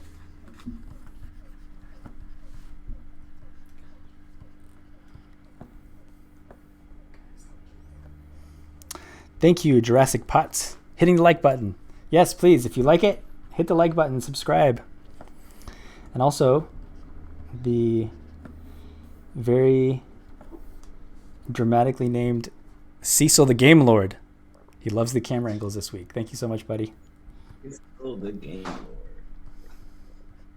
Thank you, Jurassic Potts. Hitting the like button. Yes, please. If you like it, hit the like button, subscribe. And also, the very dramatically named Cecil the Game Lord. He loves the camera angles this week. Thank you so much, buddy. It's still the Game Lord.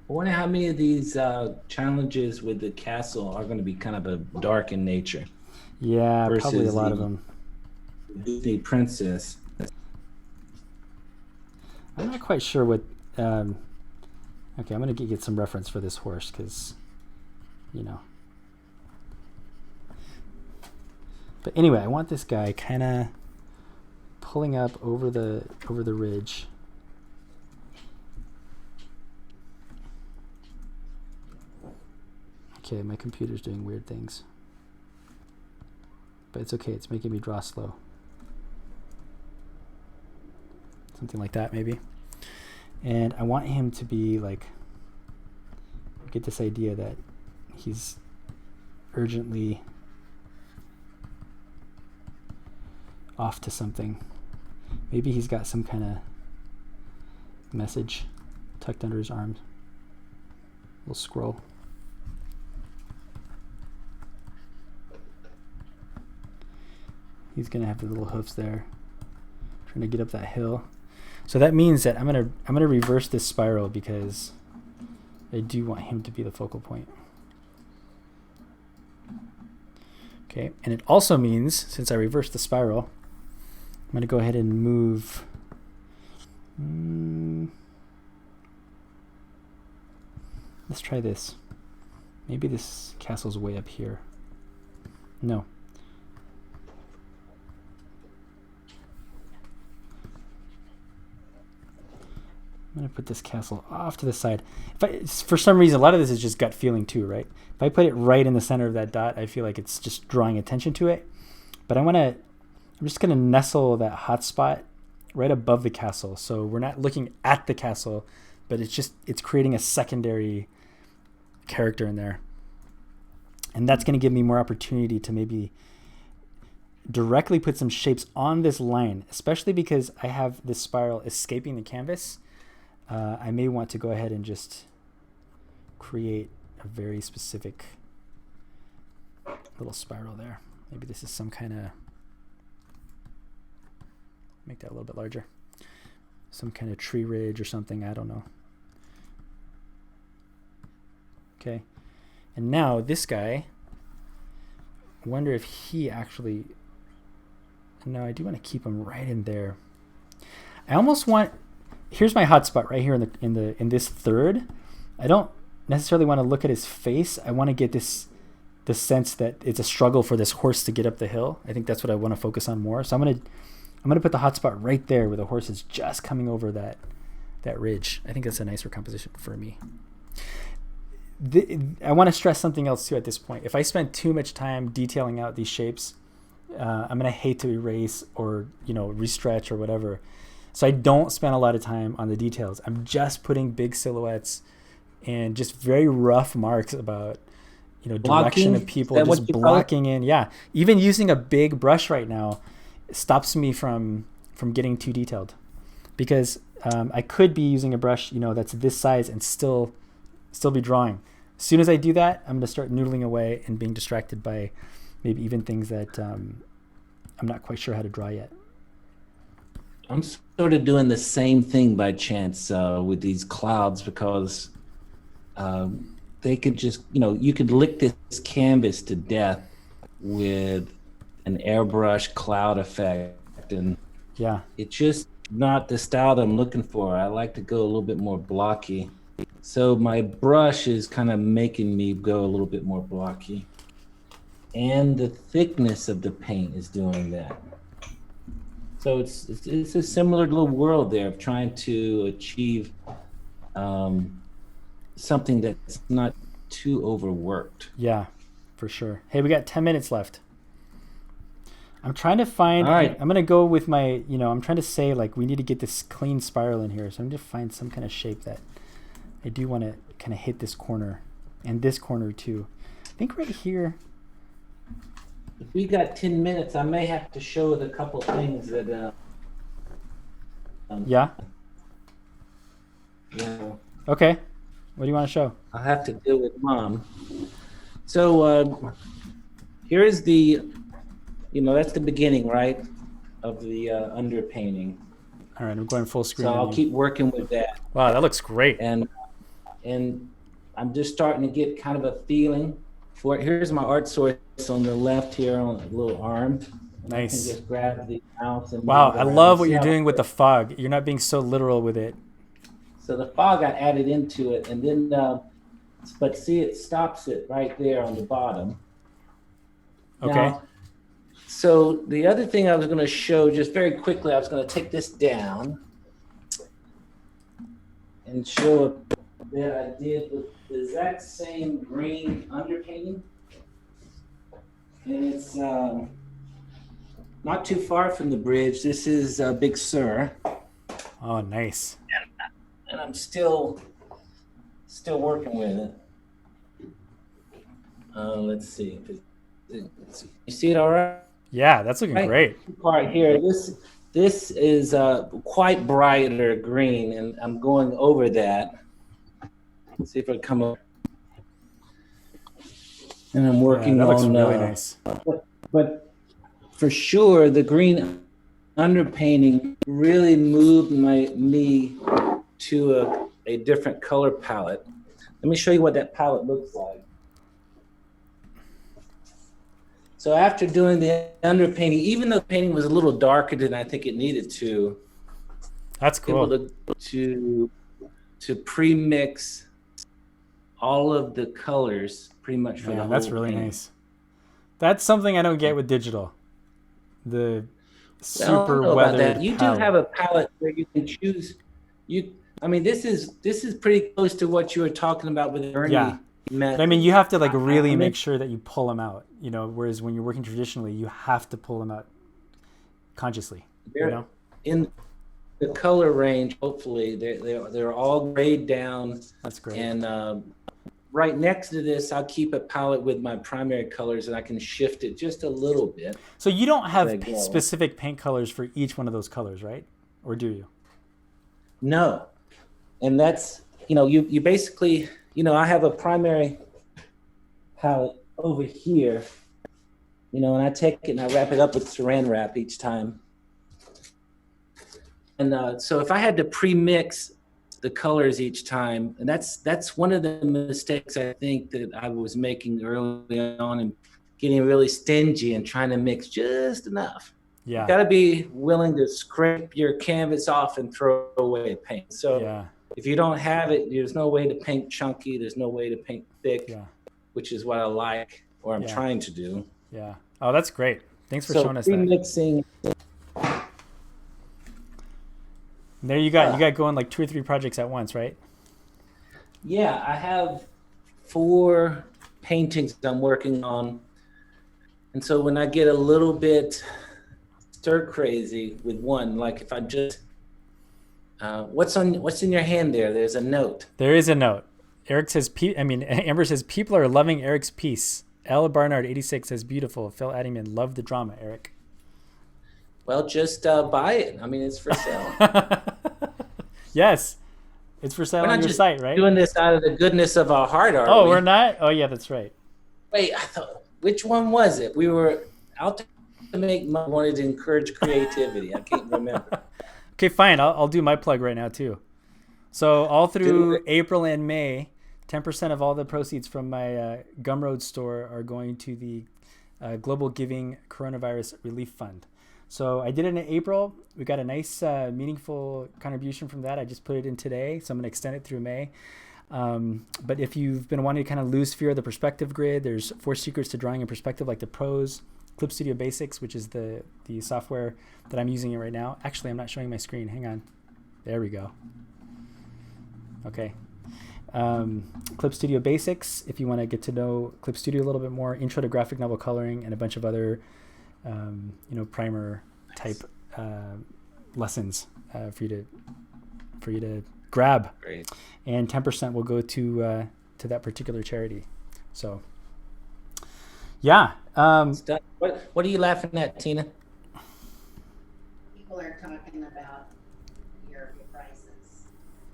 I wonder how many of these challenges with the castle are going to be kind of a dark in nature. Yeah, probably a lot of them. Disney princess. I'm not quite sure what. Okay, I'm gonna get some reference for this horse because, But anyway, I want this guy kind of pulling up over the ridge. Okay, my computer's doing weird things. But it's okay, it's making me draw slow. Something like that, maybe. And I want him to be like, get this idea that he's urgently off to something. Maybe he's got some kind of message tucked under his arm. Little scroll. He's gonna have the little hoofs there, trying to get up that hill. So that means that I'm gonna reverse this spiral because I do want him to be the focal point. Okay, and it also means, since I reversed the spiral, I'm gonna go ahead and move. Let's try this. Maybe this castle's way up here. No. I'm going to put this castle off to the side. For some reason, a lot of this is just gut feeling too, right? If I put it right in the center of that dot, I feel like it's just drawing attention to it. But I'm just going to nestle that hot spot right above the castle. So we're not looking at the castle, but it's creating a secondary character in there. And that's going to give me more opportunity to maybe directly put some shapes on this line, especially because I have this spiral escaping the canvas. I may want to go ahead and just create a very specific little spiral there. Maybe this is some kind of, make that a little bit larger. Some kind of tree ridge or something, I don't know. Okay, and now this guy, I wonder if he actually, no, I do want to keep him right in there. I almost want, here's my hot spot right here in this third. I don't necessarily want to look at his face. I want to get this sense that it's a struggle for this horse to get up the hill. I think that's what I want to focus on more. So I'm gonna put the hot spot right there where the horse is just coming over that ridge. I think that's a nicer composition for me. I want to stress something else too at this point. If I spend too much time detailing out these shapes, I'm gonna hate to erase or restretch or whatever. So I don't spend a lot of time on the details. I'm just putting big silhouettes and just very rough marks about direction of people, just blocking in. Yeah, even using a big brush right now stops me from getting too detailed, because I could be using a brush that's this size and still be drawing. As soon as I do that, I'm going to start noodling away and being distracted by maybe even things that I'm not quite sure how to draw yet. I'm sort of doing the same thing by chance with these clouds, because they could just, you could lick this canvas to death with an airbrush cloud effect. And yeah, it's just not the style that I'm looking for. I like to go a little bit more blocky. So my brush is kind of making me go a little bit more blocky. And the thickness of the paint is doing that. So it's a similar little world there of trying to achieve something that's not too overworked. Yeah, for sure. Hey, we got 10 minutes left. I'm trying to find, all right. I'm going to go with my, I'm trying to say like we need to get this clean spiral in here. So I'm going to find some kind of shape that I do want to kind of hit this corner and this corner too. I think right here. If we got 10 minutes, I may have to show the couple things that. Yeah. Yeah. Okay. What do you want to show? I'll have to deal with Mom. So here is the, that's the beginning, right, of the underpainting. All right, I'm going full screen. So I'll keep working with that. Wow, that looks great. And I'm just starting to get kind of a feeling for it. Here's my art source on the left here on the little arm. Nice. I can just grab the mouse and wow, I love what you're doing with the fog. You're not being so literal with it. So the fog I added into it, and then, but see, it stops it right there on the bottom. Okay. Now, So the other thing I was going to show just very quickly, I was going to take this down and show that I did with the exact same green underpainting. And it's not too far from the bridge. This is Big Sur. Oh, nice. And I'm still working with it. Let's see. You see it all right? Yeah, that's looking great. Part here. This is quite brighter green, and I'm going over that. Let's see if I come up. And I'm working that looks on. Really nice. But for sure, the green underpainting really moved me to a different color palette. Let me show you what that palette looks like. So after doing the underpainting, even though the painting was a little darker than I think it needed to, that's cool. Able to pre-mix all of the colors pretty much for the whole that's really painting. nice. That's something I don't get with digital. The super weathered You palette. do have a palette where you can choose. I mean, this is pretty close to what you were talking about with Ernie. Yeah. But I mean, you have to like really make sure that you pull them out, you know, whereas when you're working traditionally, you have to pull them out consciously, you know? In the color range, hopefully, they're all grayed down. That's great. And right next to this, I'll keep a palette with my primary colors, and I can shift it just a little bit. So you don't have specific paint colors for each one of those colors, right? Or do you? No. And that's, you basically... I have a primary palette over here, and I take it and I wrap it up with saran wrap each time. And so if I had to pre-mix the colors each time, and that's one of the mistakes I think that I was making early on and getting really stingy and trying to mix just enough. Yeah. You got to be willing to scrape your canvas off and throw away paint. So. Yeah. If you don't have it, there's no way to paint chunky. There's no way to paint thick, which is what I like, or I'm trying to do. Yeah. Oh, that's great. Thanks for showing us that. Pre-mixing. There you got going like 2 or 3 projects at once, right? Yeah, I have 4 paintings I'm working on, and so when I get a little bit stir crazy with one, like if I just what's in your hand there? There's a note. There is a note. Amber says, people are loving Eric's piece. L. Barnard 86 says, beautiful. Phil Addington, love the drama, Eric. Well, just buy it. I mean, it's for sale. Yes. It's for sale on your site, right? Doing this out of the goodness of our heart, are we? Oh, we're not? Oh, yeah, that's right. Wait, I thought, which one was it? We were out to make money, wanted to encourage creativity. I can't remember. Okay, fine. I'll do my plug right now too. So all through April and May, 10% of all the proceeds from my Gumroad store are going to the Global Giving Coronavirus Relief Fund. So I did it in April. We got a nice, meaningful contribution from that. I just put it in today, so I'm going to extend it through May. But if you've been wanting to kind of lose fear of the perspective grid, there's 4 secrets to drawing in perspective, like the pros. Clip Studio Basics, which is the software that I'm using it right now. Actually, I'm not showing my screen. Hang on. There we go. Okay. Clip Studio Basics, if you want to get to know Clip Studio a little bit more. Intro to Graphic Novel Coloring, and a bunch of other, primer type lessons for you to grab. Great. And 10% will go to that particular charity. So, yeah. What are you laughing at, Tina? People are talking about your prices.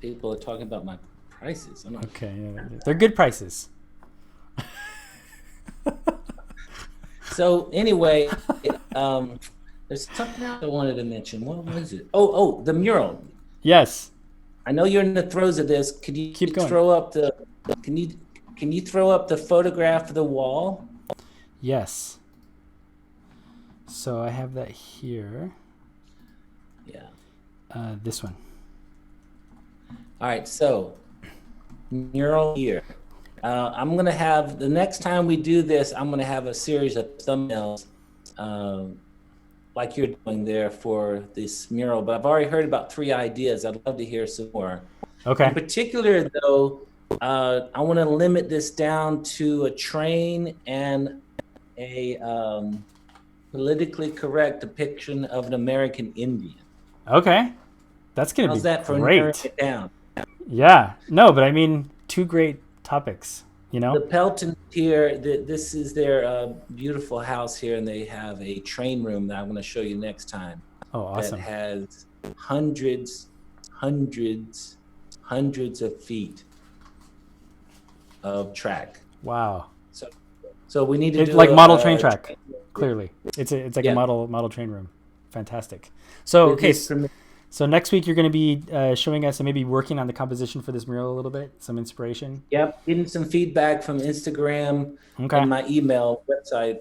People are talking about my prices. Okay, yeah, they're good prices. So anyway, there's something else I wanted to mention. What was it? Oh, the mural. Yes. I know you're in the throes of this. Could you keep going? Throw up the? Can you throw up the photograph of the wall? Yes. So I have that here. Yeah. This one. All right. So mural here. I'm gonna have the next time we do this. I'm gonna have a series of thumbnails like you're doing there for this mural, but I've already heard about 3 ideas. I'd love to hear some more. Okay. In particular, though, I want to limit this down to a train and a politically correct depiction of an American Indian. Okay. That's going to be How's that for great. narrowing it down? Yeah. No, but I mean, 2 great topics, you know? The Peltons here, this is their beautiful house here, and they have a train room that I'm going to show you next time. Oh, awesome. That has hundreds of feet of track. Wow. So we need to It's do like model train track. Clearly, it's like Yeah. a model train room. Fantastic. So okay, so next week you're going to be showing us and maybe working on the composition for this mural a little bit, some inspiration. Yep, getting some feedback from Instagram Okay. and my email website.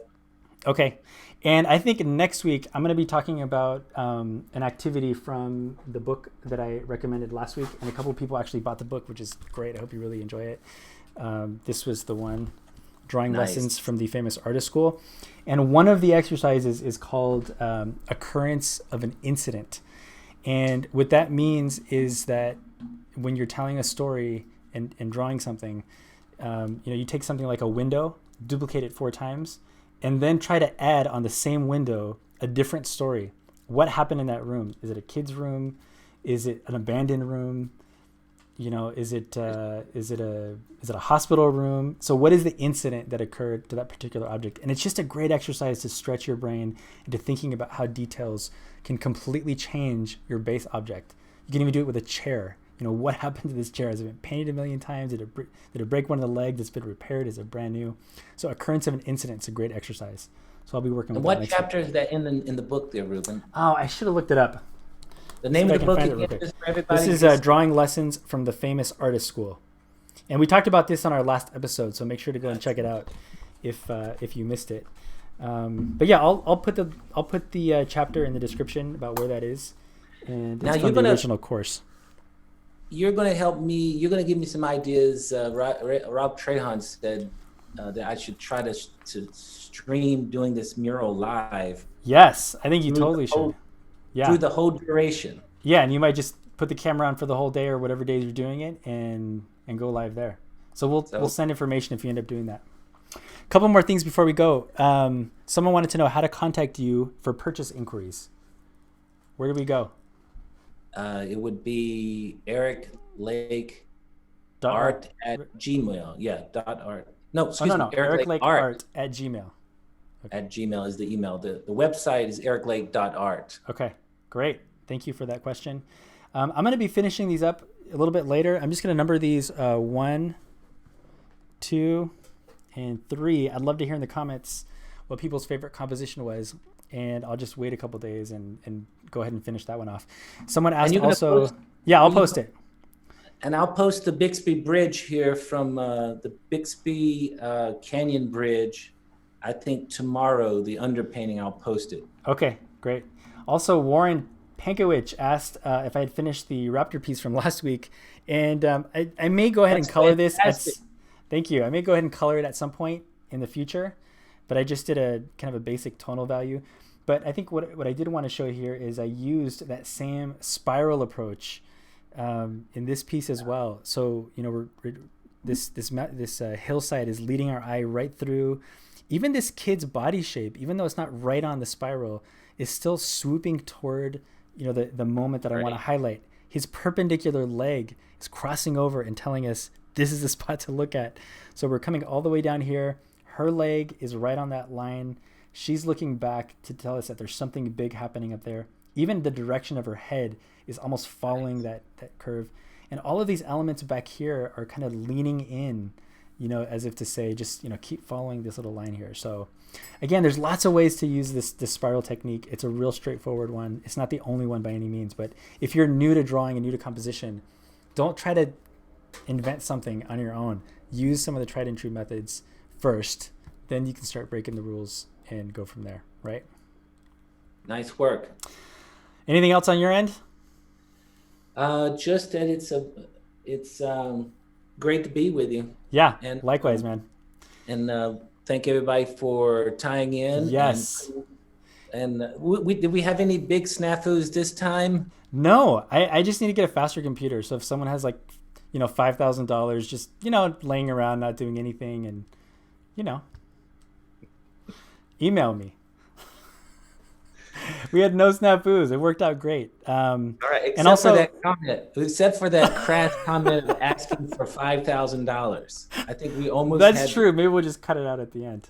Okay. And I think next week I'm going to be talking about an activity from the book that I recommended last week, and a couple of people actually bought the book, which is great. I hope you really enjoy it. This was the one, Drawing Nice. Lessons from the Famous Artist School. And one of the exercises is called Occurrence of an Incident. And what that means is that when you're telling a story and drawing something, you take something like a window, duplicate it 4 times, and then try to add on the same window a different story. What happened in that room? Is it a kid's room? Is it an abandoned room? Is it a hospital room? So what is the incident that occurred to that particular object? And it's just a great exercise to stretch your brain into thinking about how details can completely change your base object. You can even do it with a chair. What happened to this chair? Has it been painted a million times? Did it break one of the legs? It's been repaired? Is it brand new? So occurrence of an incident is a great exercise. So I'll be working with And that what next chapter week. is that in the book there, Ruben? Oh, I should have looked it up. The name See of if the I book can find it real again, quick. just for everybody. This is Drawing Lessons from the Famous Artist School. And we talked about this on our last episode, so make sure to go and check it out if you missed it. But yeah, I'll put the chapter in the description about where that is, and Now it's you're from the gonna- original course. You're going to help me. You're going to give me some ideas. Rob Trehan said that I should try to stream doing this mural live Yes, I think you Through totally the whole- should. Yeah, through the whole duration. yeah, and you might just put the camera on for the whole day or whatever days you're doing it, and go live there. So we'll send information if you end up doing that. A couple more things before we go. Someone wanted to know how to contact you for purchase inquiries. Where do we go? It would be ericlakeart Art. at Gmail. Yeah, .art. No, Oh, excuse no. me. ericlakeart ericlakeart at Gmail. at Gmail is the email. The website is ericlake.art. Okay, great. Thank you for that question. I'm going to be finishing these up a little bit later. I'm just going to number these 1, 2, and 3. I'd love to hear in the comments what people's favorite composition was, and I'll just wait a couple days and go ahead and finish that one off. Someone asked you're gonna also. post- Yeah, I'll post it. And I'll post the Bixby Bridge here from the Bixby Canyon Bridge. I think tomorrow, the underpainting, I'll post it. Okay, great. Also, Warren Pankowicz asked if I had finished the Raptor piece from last week, and I may go ahead That's and color this. fantastic. Thank you. I may go ahead and color it at some point in the future, but I just did a kind of a basic tonal value. But I think what I did want to show here is I used that same spiral approach in this piece as well. So this hillside is leading our eye right through. Even this kid's body shape, even though it's not right on the spiral, is still swooping toward the moment that I want to highlight. His perpendicular leg is crossing over and telling us this is the spot to look at. So we're coming all the way down here. Her leg is right on that line. She's looking back to tell us that there's something big happening up there. Even the direction of her head is almost following that curve. And all of these elements back here are kind of leaning in, as if to say, just, keep following this little line here. So again, there's lots of ways to use this spiral technique. It's a real straightforward one. It's not the only one by any means, but if you're new to drawing and new to composition, don't try to invent something on your own. Use some of the tried and true methods first, then you can start breaking the rules and go from there, right? Nice work. Anything else on your end? Just that it's great to be with you. Yeah, And likewise, man. And thank everybody for tying in. Yes. And And did we have any big snafus this time? No, I just need to get a faster computer. So if someone has like, $5,000 just, laying around not doing anything, and, email me. We had no snafus. It worked out great. All right, except and also for that comment, except for that crass comment of asking for $5,000. I think we almost that's true. Maybe we'll just cut it out at the end.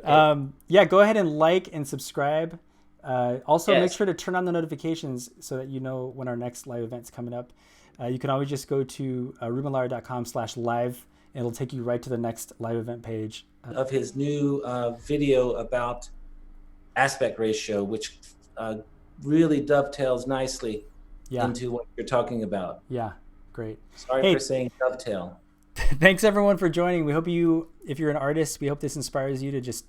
Okay. Yeah, go ahead and like and subscribe. Also, Yes. make sure to turn on the notifications so that you know when our next live event's coming up. You can always just go to rubenlara.com/live, and it'll take you right to the next live event page. Of his new video about aspect ratio, which really dovetails nicely into what you're talking about. Yeah, great. Sorry for saying dovetail. Thanks everyone for joining. We hope if you're an artist, we hope this inspires you to just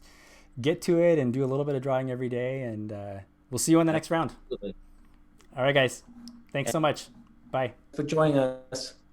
get to it and do a little bit of drawing every day. And we'll see you on the next round. Absolutely. All right, guys. Thanks so much. Bye. For joining us.